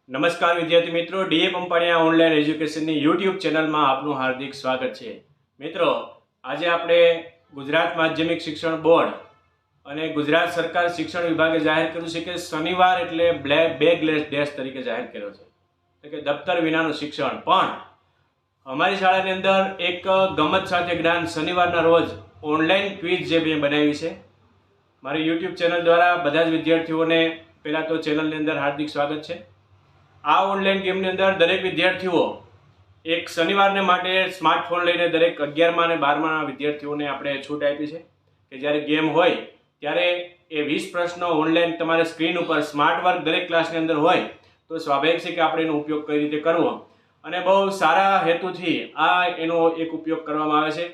નમસ્કાર વિદ્યાર્થી મિત્રો, ડીએ પંપાણીયા ઓનલાઈન એજ્યુકેશનની યુટ્યુબ ચેનલમાં આપનું હાર્દિક સ્વાગત છે. મિત્રો, આજે આપણે ગુજરાત માધ્યમિક શિક્ષણ બોર્ડ અને ગુજરાત સરકાર શિક્ષણ વિભાગે જાહેર કર્યું છે કે શનિવાર એટલે બેગલેસ ડેશ તરીકે જાહેર કર્યો છે, એટલે કે દફતર વિનાનું શિક્ષણ. પણ અમારી શાળાની અંદર એક ગમત સાથે જ્ઞાન શનિવારના રોજ ઓનલાઈન ક્વિઝ જે મેં બનાવી છે મારી યુટ્યુબ ચેનલ દ્વારા, બધા જ વિદ્યાર્થીઓને પહેલાં તો ચેનલની અંદર હાર્દિક સ્વાગત છે. આ ઓનલાઈન ગેમની અંદર દરેક વિદ્યાર્થીઓ એક શનિવારને માટે સ્માર્ટફોન લઈને દરેક 11મા અને 12માના વિદ્યાર્થીઓને આપણે છૂટ આપી છે કે જ્યારે ગેમ હોય ત્યારે એ 20 પ્રશ્નો ઓનલાઈન તમારે સ્ક્રીન ઉપર સ્માર્ટ વર્ક દરેક ક્લાસની અંદર હોય તો સ્વાભાવિક છે કે આપણે એનો ઉપયોગ કઈ રીતે કરવો, અને બહુ સારા હેતુથી એનો એક ઉપયોગ કરવામાં આવે છે.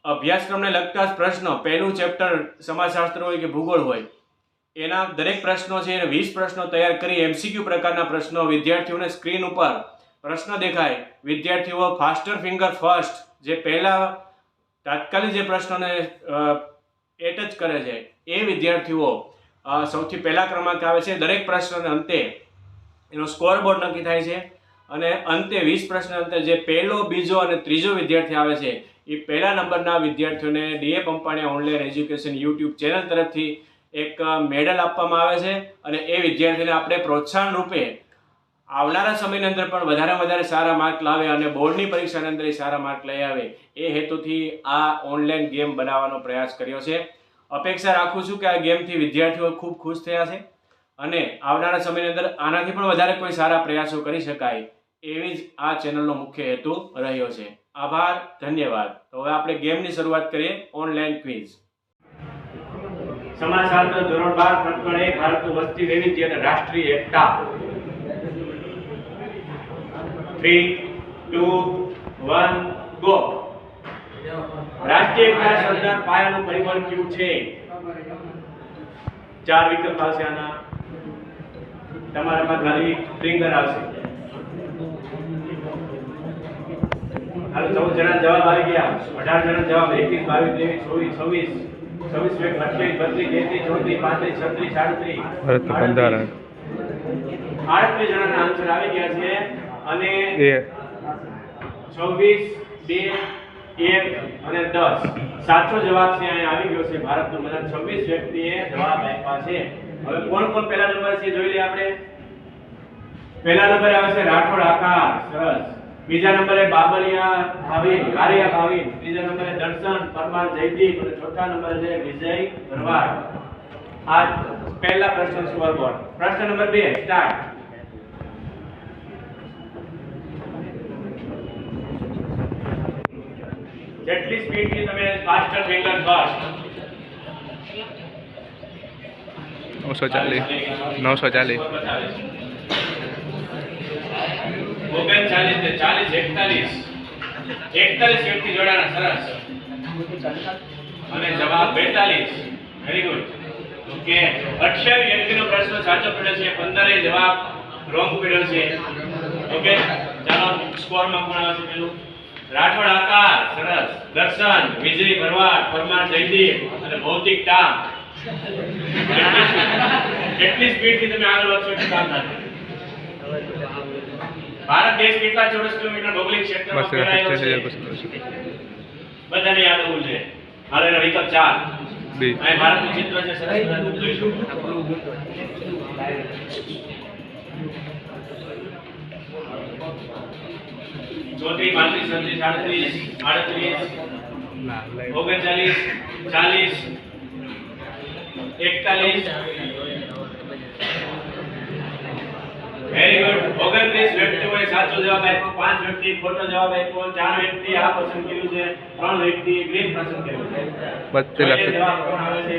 અભ્યાસક્રમને લગતા જ પ્રશ્નો, પહેલું ચેપ્ટર સમાજશાસ્ત્ર હોય કે ભૂગોળ હોય, એના દરેક પ્રશ્નો છે એને 20 પ્રશ્નો તૈયાર કરી એમસીક્યુ પ્રકારના પ્રશ્નો વિદ્યાર્થીઓને સ્ક્રીન ઉપર પ્રશ્ન દેખાય, વિદ્યાર્થીઓ ફાસ્ટર ફિંગર ફર્સ્ટ જે પહેલા તાત્કાલિક જે પ્રશ્નોને એટચ કરે છે એ વિદ્યાર્થીઓ સૌથી પહેલા ક્રમાંક આવે છે. દરેક પ્રશ્નને અંતે એનો સ્કોર બોર્ડ નક્કી થાય છે અને અંતે 20 પ્રશ્ન અંતે જે પહેલો, બીજો અને ત્રીજો વિદ્યાર્થી આવે છે એ પહેલા નંબરના વિદ્યાર્થીઓને D A Pampaniya online education YouTube channel તરફથી એક મેડલ આપવામાં આવે છે અને એ વિદ્યાર્થીને આપણે પ્રોત્સાહન રૂપે આવનારા સમયની અંદર પણ વધારે સારા માર્ક લાવે અને બોર્ડની પરીક્ષાની અંદર સારા માર્ક લઈ આવે એ હેતુથી આ ઓનલાઈન ગેમ બનાવવાનો પ્રયાસ કર્યો છે. અપેક્ષા રાખું છું કે આ ગેમથી વિદ્યાર્થીઓ ખૂબ ખુશ થયા છે અને આવનારા સમયની અંદર આનાથી પણ વધારે કોઈ સારા પ્રયાસો કરી શકાય એવી જ આ ચેનલનો મુખ્ય હેતુ રહ્યો છે. આભાર, ધન્યવાદ. તો હવે આપણે ગેમની શરૂઆત કરીએ. Online quiz. સમાજશાસ્ત્ર ધોરણ 12 પ્રકરણ 1 ભારતનું વસ્તી વૈવિધ્ય અને રાષ્ટ્રીય એકતા. 3, 2, 1 ગો. રાષ્ટ્રીય એકતા શબ્દના પાયાનું પરિબળ કયું છે? 4 વિકલ્પ આવશે. આના તમારામાં ખાલી ફિંગર આવશે. હાલો, 14 જણા જવાબ આવી ગયા. 18 જણા જવાબ. 21, 22, 23, 24, 26, 28, 32, 33, 34, 35, 36, 38 જણાના આન્સર આવી ગયા છે અને 26, 2, 1 અને 10 સાચો જવાબ છે અહીંયા આવી ગયો છે. ભારતનો બધા 26 વ્યક્તિએ જવાબ આપ્યા છે. હવે કોણ પહેલા નંબર છે જોઈ લઈએ આપણે. પહેલા નંબરે આવે છે રાઠોડ આકાશ, સરસ. બીજા નંબરે બાબરિયા ભાવિન, કારિયા ભાવિન. ત્રીજા નંબરે દર્શન પરમાર જયદીપ અને ચોથા નંબરે છે વિજય ભરવાડ. આ પહેલા પ્રશ્ન સ્કોર બોર્ડ. પ્રશ્ન નંબર 2 સ્ટાર્ટ. જેટલી સ્પીડથી તમે ફાસ્ટર ફિંગર ફર્સ્ટ. 940 940 39 ને 40, 41 વ્યક્તિ જોડાણા, સરસ. અને જવાબ 42. Very good. ઓકે, 28 વ્યક્તિનો પ્રશ્ન સાચો પડ્યો છે, 15 એ જવાબ રોંગ પડ્યો છે. ઓકે, ચાલો સ્કોરમાં કોણ આવે છે? પેલું રાઠોડ આકાશ, સરસ. દર્શન, વિજય ભરવાડ, પરમાર જયદીપ અને ભૌતિક ટામ. કેટલી સ્પીડથી તમે આગળ વધશો એટલું કામ થશે. ભારત દેશ કેટલા ચોરસ કિલોમીટર ભૌગોલિક ક્ષેત્રમાં ફેલાયેલો છે? બધાને યાદ હોવું જોઈએ. હાલ એનો વિકલ્પ 4. અહીં ભારતનું ચિત્ર છે, સરસ જોઈશું. ચોત્રીસ, 35, 37, 38, 39, 40, 41. Very good. 29 વ્યક્તિઓએ સાચો જવાબ આપ્યો, 5 વ્યક્તિ ખોટો જવાબ આપ્યો, 4 વ્યક્તિ આ પસંદ કર્યું છે, 3 વ્યક્તિ ગ્રીન પસંદ કર્યું છે. 32 જવાબ કોણ આવે છે?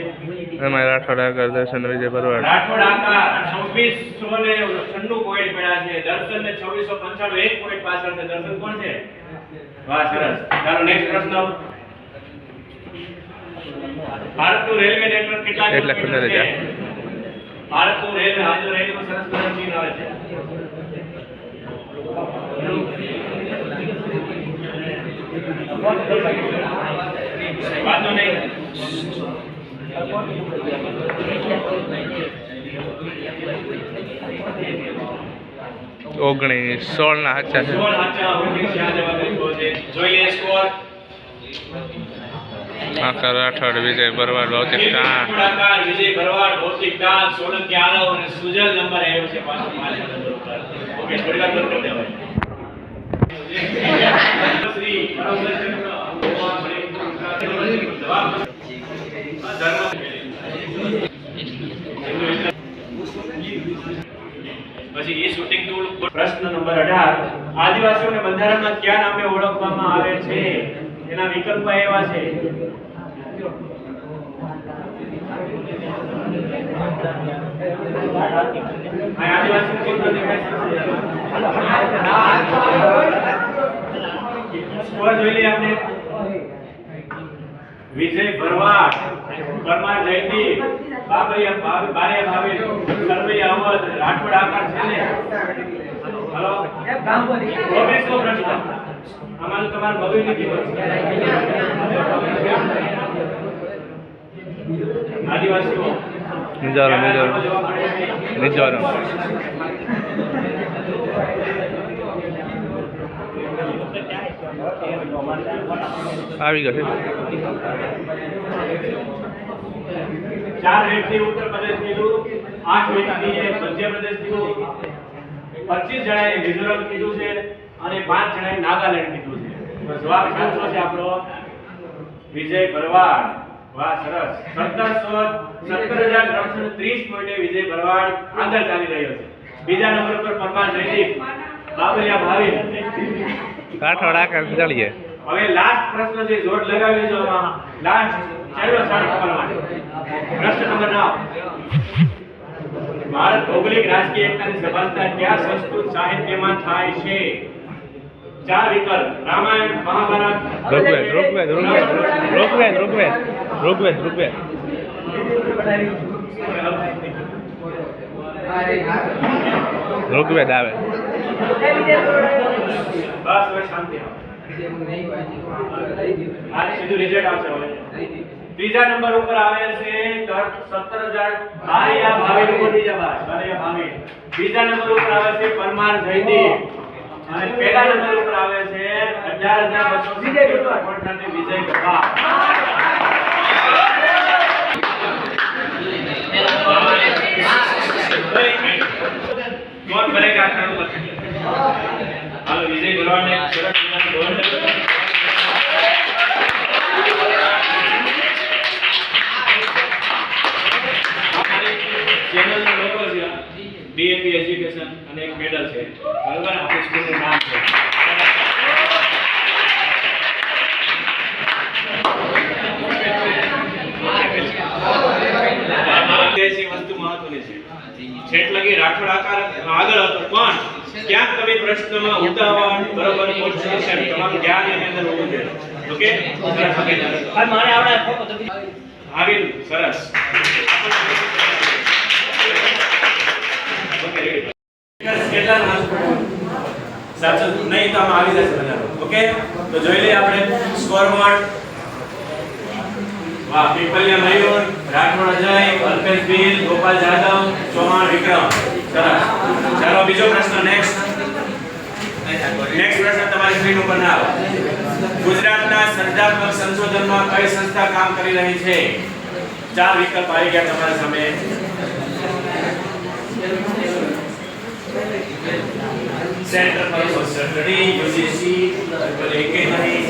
અમારા રાઠોડ આકાશ, દર્શન, વિજય ભરવાડ. રાઠોડ આકાશ 2696 પોઈન્ટ મળ્યા છે. દર્શન ને 2695 1 પોઈન્ટ પાછળ છે. દર્શન કોણ છે? વાહ, સરસ. ચાલો નેક્સ્ટ પ્રશ્ન. ભારતનું રેલવે નેટવર્ક કેટલા કિલોમીટર છે? ભારતનું રેલવે, આ જો રેલવેનું સરસ મજાનું ચિહ્ન આવે છે. વાંધો નહીં. 19 16 ના સાચા છે. 16 સાચા 19 આ જવાબ લખ્યો છે. જોઈ લઈએ સ્કોર. આકાર રાઠોડ, વિજય ભરવાડ, ભૌતિક ટાણ. વિજય ભરવાડ, ભૌતિક ટાણ, સોલંકી આરવ અને સુજલ નંબર આવ્યો છે પાછો 5 નંબર ઉપર. ઓકે, થોડી વાર બંધ કરી દેવાય. શ્રી જવાબ પછી એ શૂટિંગ ટૂલ. પ્રશ્ન નંબર 18 આદિવાસીઓને બંધારણમાં કયા નામે ઓળખવામાં આવે છે? એના વિકલ્પ એવા છે. આ આદિવાસી ચિત્ર દેખાય છે. સ્કોર જોઈ લઈએ આપણે. વિજય ભરવાડ, પરમાર જયદીપ, બારિયા ભાવે, સરવૈયા અવધ, રાઠોડ આકાર છે ને. હલો 24 પ્રશ્ન. આમાં તમારે મગજ નથી આદિવાસીઓ મિઝોરમ આવી ગયો છે. 4 વ્યક્તિ ઉત્તર પ્રદેશ કીધું, 8 વ્યક્તિએ મધ્યપ્રદેશ કીધું, 25 જણાએ મિઝોરમ કીધું છે અને 5 જણાએ નાગાલેન્ડ કીધું છે. તો જવાબ સાચો છે આપણો વિજય ભરવાડ. વાહ, સરસ. 17,330 પોઈન્ટે વિજય ભરવાડ આગળ ચાલી રહ્યો છે. બીજા નંબર પર પરમાર જયદીપ, બાબરિયા ભાવિન. રાઠોડ આકાર ચાલીએ. હવે લાસ્ટ પ્રશ્ન છે, જોડ લગાવી લેજો આમાં. લાસ્ટ છેલ્લો 60 નંબર માટે. પ્રશ્ન નંબર 9 ભારત ભૌગોલિક રાજકીય એકતાની સભાનતા કયા સંસ્કૃત સાહિત્યમાં થાય છે? 4 વિકલ્પ: રામાયણ, મહાભારત, ઋગ્વેદ. ઋગ્વેદ આવે. બસ હવે શાંતિ આવો. આ સીધું રિઝલ્ટ આવશે હવે. ત્રીજા નંબર ઉપર આવે છે 17,000 બારિયા ભાવિન ઉપર બારિયા ભાવિન. બીજા નંબર ઉપર આવે છે પરમાર જયદીપ અને પહેલા નંબર ઉપર આવે છે 18,270 વિજય ભરવાડ. कौन बनेगा हालो विजय भरवाड ने सरस मजानो गोल हमारी चैनल નો લોગો છે ડીએપી એજ્યુકેશન અને એક મેડલ છે બરાબર આપણી સ્કૂલ નું નામ છે ऐसी वस्तु महत्वની છે છેટ લગી રાઠોડ આકાર આગળ હતો પણ ક્યાંક તમે પ્રશ્નમાં ઉતાવળ બરોબર કોન્સન્ટ્રેશન તમારું ધ્યાન એની અંદર હોવું જોઈએ ઓકે આ મારે આવડે ફોટો તો આવિલ સરસ ઓકે રેડી કેટલા નામ સાચો નહીં તો આમાં આવી જશે બધા ઓકે તો જોઈ લઈએ આપણે સ્કોર બોર્ડ वाह पीपलिया मयूर राठौड़ अजय अल्पेश बील गोपाल यादव चौहान विक्रम सरस चलो बीजो प्रश्न नेक्स्ट प्रश्न તમારી સ્ક્રીન ઉપર ના આવે ગુજરાતના સર્જનાત્મક સંશોધનમાં કઈ સંસ્થા કામ કરી રહી છે ચાર વિકલ્પ આવી ગયા તમારા સામે centre for social study UGC બોલે કે નહીં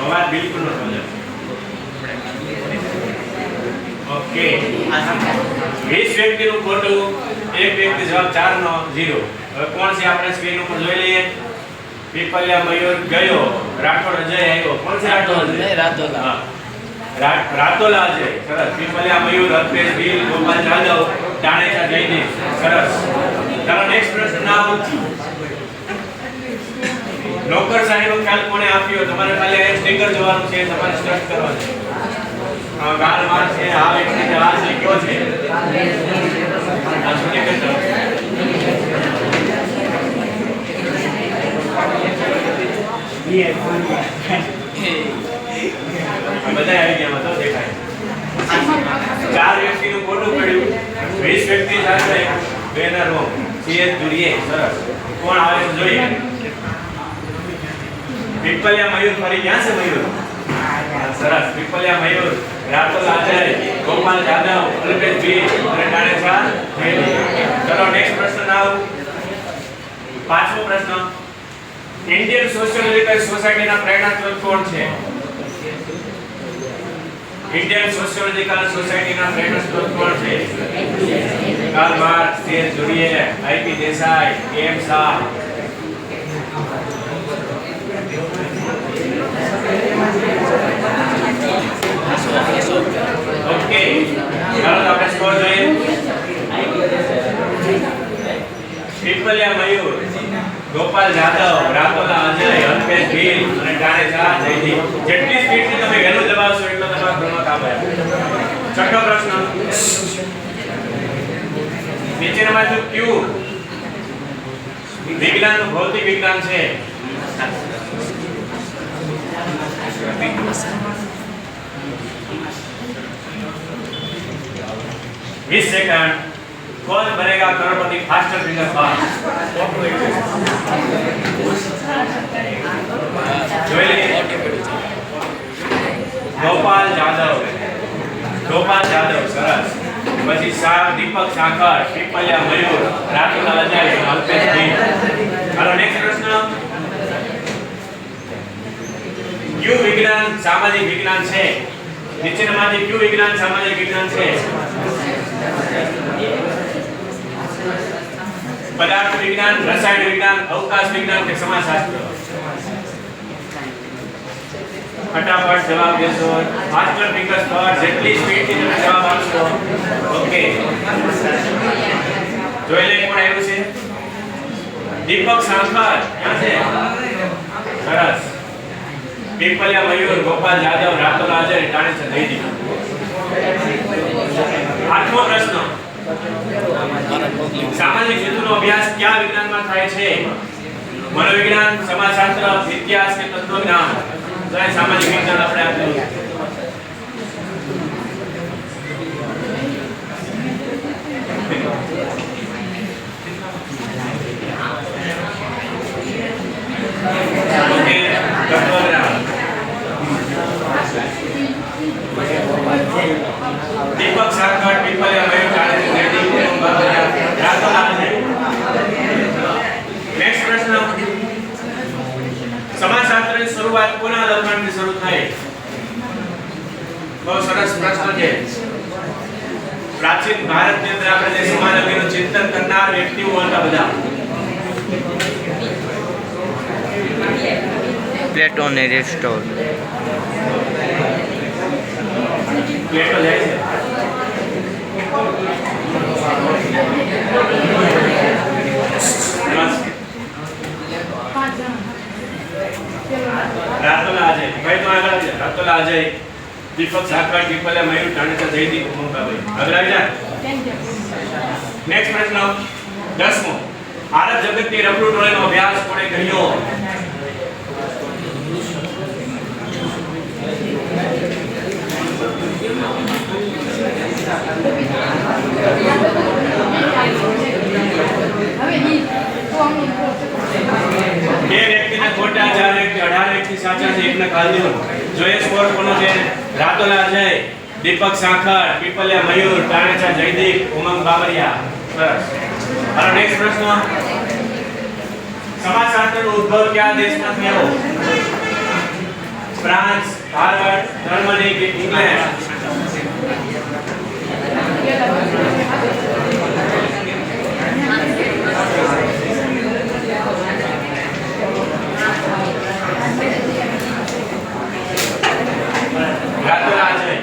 अवाज बिल्कुल न समझे ओके 20 व्यक्ति નું ખોટું એક વ્યક્તિ જવાબ 4 નો 0 હવે કોણ છે આપણે સ્ક્રીન ઉપર જોઈ લઈએ પીપલિયા મયુર ગયો રાઠોડ અજય આવ્યો કોણ છે રાઠોડ અજય રાતોલા રાતોલા અજય સરસ પીપલિયા મયુર અલ્પેશ બીલ ગોપાલ જાદવ ટાણેચા જયદીપ સરસ ચાલો નેક્સ્ટ પ્રશ્ન નામ નોકર સાહેબનો ખ્યાલ કોણે આપ્યો તમારે ખાલી એક સ્ટીકર જોવાનું છે તમારે સ્ટડ કરવાનું છે ગાલ માર છે આ વ્યક્તિ જવાબ લખ્યો છે આ સ્ટીકર તો બધા આવી ગયા તો દેખાય ચાર વ્યક્તિનું ખોટું પડ્યું 20 વ્યક્તિ સાથે બેનર રૂમ સીએચ જોઈએ. સરસ. કોણ આવે છે જોઈએ. પીપલિયા મયુર ફરી ક્યાં છે મયુર? સરસ. પીપલિયા મયુર, રાતુલ અજય, ગોપાલ જાદવ, અલ્પેશ બી અને ટાણેજા જયદીપ. ચલો નેક્સ્ટ પ્રશ્ન આવ. પાંચમો પ્રશ્ન. ઇન્ડિયન સોશિયોલોજીકલ સોસાયટીના પ્રેરણાસ્ત્રોત કોણ છે? ઇન્ડિયન સોશિયોલોજીકલ સોસાયટીના પ્રેરણાસ્ત્રોત કોણ છે? Karl Marx, C S Judiye, I P Desai, M Shah. Okay, ચાલો તો આપણે સ્કોર જોઈએ. પીપલિયા મયુર, ગોપાલ જાદવ, રાતોલા અજય, અલ્પેશ ભીલ અને ટાણેજા જયદીપ. જેટલી સ્પીડથી તમે વહેલું દબાવશો એટલો તમારો ક્રમાંક આવે. છઠ્ઠો પ્રશ્ન. નીચેનામાંથી કયું વિજ્ઞાનનું ભૌતિક વિજ્ઞાન છે? 20 second. Kaun Banega Crorepati faster finger fast? Gopal Jadav, Gopal Jadav. सरस. પછી દીપક સાકર, પીપલિયા મયુર, રાતુલ અજય, અલ્પેશ ભીલ. હાલો નેક્સ્ટ પ્રશ્ન. ક્યુ વિજ્ઞાન સામાજિક વિજ્ઞાન છે? નીચેનામાંથી ક્યુ વિજ્ઞાન સામાજિક વિજ્ઞાન છે? પદાર્થ વિજ્ઞાન, રસાયણ વિજ્ઞાન, અવકાશ વિજ્ઞાન કે સમાજશાસ્ત્ર? ફટાફટ જવાબ દેશો. માસ્ટર ફિંગર્સ પર જેટલી સ્પીડથી તમે જવાબ આપશો. ઓકે, જોઈ લે કોણ આવ્યું છે. દીપક સાંકર ક્યાં છે? સરસ. પીપલિયા મયુર, ગોપાલ જાદવ, રાતુલ અજય, ટાણેજા જયદીપ. આઠમો પ્રશ્ન. સામાજિક હેતુનો અભ્યાસ કયા વિજ્ઞાનમાં થાય છે? મનોવિજ્ઞાન, સમાજશાસ્ત્ર, ઇતિહાસ કે તત્વજ્ઞાન? સામાજિક વિજ્ઞાન આપણે આપ્યું. દીપક સાકર, પીપલિયા મયુર, ટાણેજા જયદીપ, રાતુલ અજય. નેક્સ્ટ પ્રશ્ન. સમાજશાસ્ત્રની શરૂઆત કોના લખાણથી શરૂ થઈ? બહુ સરસ પ્રશ્ન છે. પ્રાચીન ભારતની અંદર આપણે જે સમાજનું ચિંતન કરનાર વ્યક્તિઓ હતા બધા. પ્લેટો અને એરિસ્ટોટલ. પ્લેટો જાય છે. રાતુલ અજય. ભાઈ તો આગળ આવી જા. રાતુલ અજય, દીપક સાકર, પીપલિયા મયુર, ટાણેજા જયદીપ, ઉમંગભાઈ. આગળ આવી જા. નેક્સ્ટ પ્રશ્ન. 10મો. આરબ જગતની રબડુ ટોળીનો અભ્યાસ કોણે કર્યો? બે વ્યક્તિને ખોટા, 4 વ્યક્તિ 18 વ્યક્તિ સાચા છે, એકને ખાલી દેવું. જોઈએ સ્કોર કોનો છે. રાતુલ અજય, દીપક સાકર, પીપલિયા મયુર, ટાણેજા જયદીપ, ઉમંગ બાબરિયા. સરસ. હાલો નેક્સ્ટ પ્રશ્ન. સમાજશાસ્ત્રનો ઉદ્ભવ કયા દેશમાં થયો? ફ્રાન્સ, ભારત, જર્મની કે ઇંગ્લેન્ડ? રાતુલ અજય.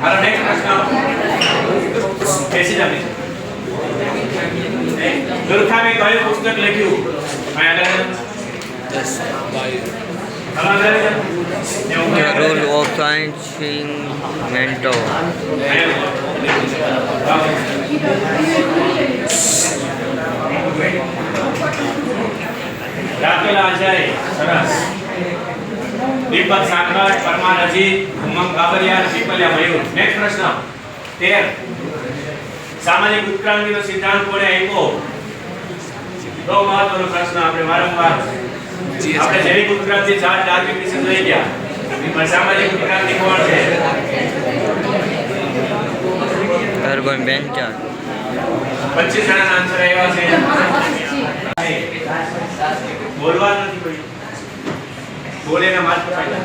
હાલો નેક્સ્ટ પ્રશ્ન. બેસી જા બેસી. દુર્ખામે કયું પુસ્તક લખ્યું? The role of science in mentor. Ratul Ajay. સરસ. દીપક સાકર, પરમાર અજીત, ઉમંગ બાબરિયા, પીપલિયા મયુર. નેક્સ્ટ પ્રશ્ન. 13. સામાજિક ઉત્ક્રાંતિનો સિદ્ધાંત કોણે આપ્યો? બહુ મહત્વનો પ્રશ્ન આપણે વારંવાર આપણે જૈવિક ઉત્ક્રાંતિ ચાર ડાર્વિન વિશે જોઈ ગયા પણ સામાજિક ઉત્ક્રાંતિ કોણ છે? કાર્બન 25 25 જણાના આન્સર આવ્યા છે. બોલવાનું નથી કોઈ. બોલે ના માર્ક કપાય.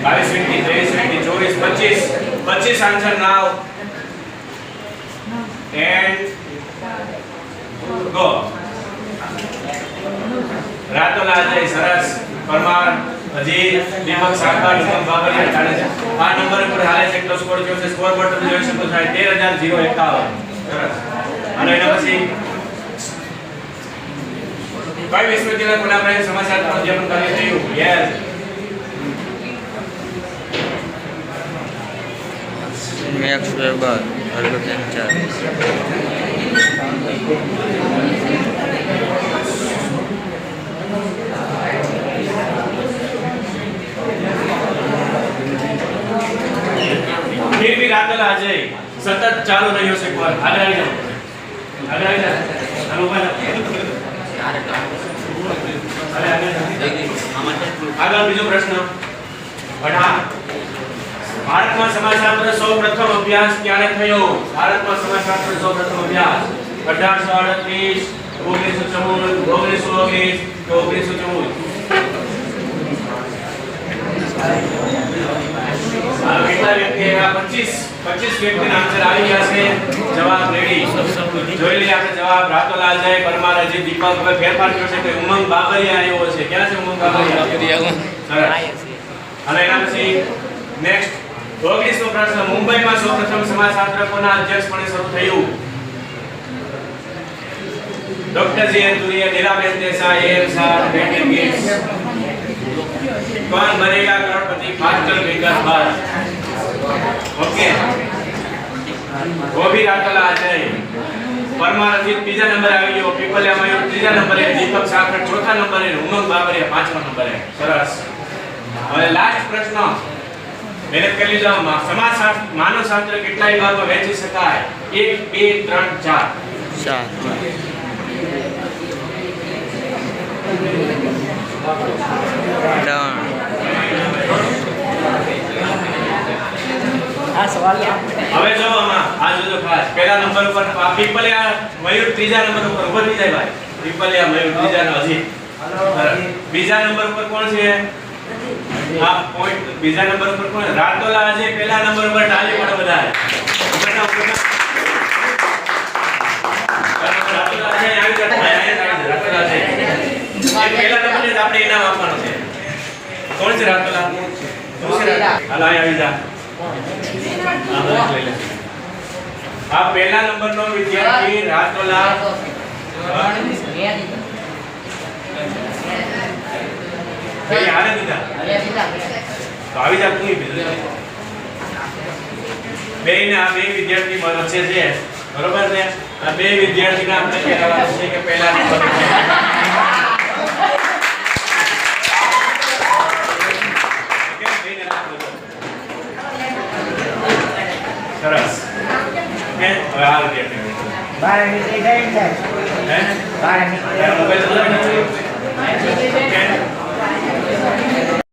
22 minute 23 minute 24 25 answer now and go. Ratola Ajay, સરસ, પરમાર, અજીત, દીપક સાકર, ઉમંગ બાબરિયા ચાલે છે. આ નંબર ઉપર હાલે છે એટલો સ્કોર થયો છે. સ્કોર બોર્ડ તમે જોઈ શકો છો 13051. સરસ. અને એના પછી કઈ વિશ્વવિદ્યાલય પુનાપ્રાય સમાજશાસ્ત્રનું અધ્યાપન કાર્ય થયું? યસ. મેક્સ વેબર વર્ગ 3 फिर भी रातला अजय सतत चालू રહ્યો છે કોલ. આગળ આવી જાઓ. આગળ આવી જાઓ. હાલો ઉભા થાઓ. આગળ બીજો પ્રશ્ન 18. ભારતમાં સમાજશાસ્ત્ર સૌપ્રથમ અભ્યાસ ક્યારે થયો? ભારતમાં સમાજશાસ્ત્ર સૌપ્રથમ અભ્યાસ 1838, 1914, 1919 કે 1914? કેટલા વ્યક્તિ આવ્યા? 25 વ્યક્તિના આન્સર આવી ગયા છે. જવાબ રેડી. જોઈ લઈએ આપણે જવાબ. રાતોલાલ જય, પરમાર, અજીત, દીપક. હવે ફેરફાર થયો છે કે ઉમંગ બાબરિયા આવ્યો છે. ક્યાં છે ઉમંગ બાબરિયા? સરસ. અને એના પછી નેક્સ્ટ 19મો પ્રશ્ન. મુંબઈમાં સૌપ્રથમ સમાજશાસ્ત્ર કોના અધ્યક્ષપણે શરૂ થયું? ડોક્ટર જે તુરિયા, નીરાબેન દેસાઈ, એમ સાર, બેટી ગેટ્સ. कौन बनेगा करोड़पति? फास्टर विकास भारत. ओके. वो भी रातला अजय, परमार अजीत तीजा नंबर આવી ગયો. પીપલિયા મયુર ત્રીજા નંબરે, દીપક સાકર ચોથા નંબરે, ઉમંગ બાબરિયા પાંચમા નંબરે. સરસ. હવે લાસ્ટ પ્રશ્ન. મહેનત કરી લીધો. સમાજશાસ્ત્ર માનવશાસ્ત્ર કેટલા વિભાગમાં વહેંચી શકાય? 1 2 3 4. હવે જો આમાં આ જોજો ખાસ. પહેલા નંબર ઉપર પીપલિયા મયુર ત્રીજા નંબર ઉપર ઉભો થઈ જાય ભાઈ. પીપલિયા મયુર ત્રીજા નો અજીત. બીજા નંબર ઉપર કોણ છે? આ પોઈન્ટ બીજા નંબર ઉપર કોણ? રાતોલા અજય પહેલા નંબર ઉપર. ટાળી પડો બધા. ઉપરના રાતોલા અજય આવી જાય. રાતોલા અજય એ પહેલા નંબરે જ આપણે ઇનામ આપવાનો છે. કોણ છે રાતોલા? હાલ આવી જા. આ પહેલા નંબરનો વિદ્યાર્થી રાતોલા. કઈ હારે દીધા? તો આવી જા તું બીજું. બેને આ બે વિદ્યાર્થી વચ્ચે છે. બરોબર છે? આ બે વિદ્યાર્થીના આપણે કહેવાનું છે કે પહેલા નંબર સરસ. ઓકે. હવે આ વિદ્યાર્થી 12 મિનિટ થઈ ગઈ છે. હે? 12 મિનિટ. મોબાઈલ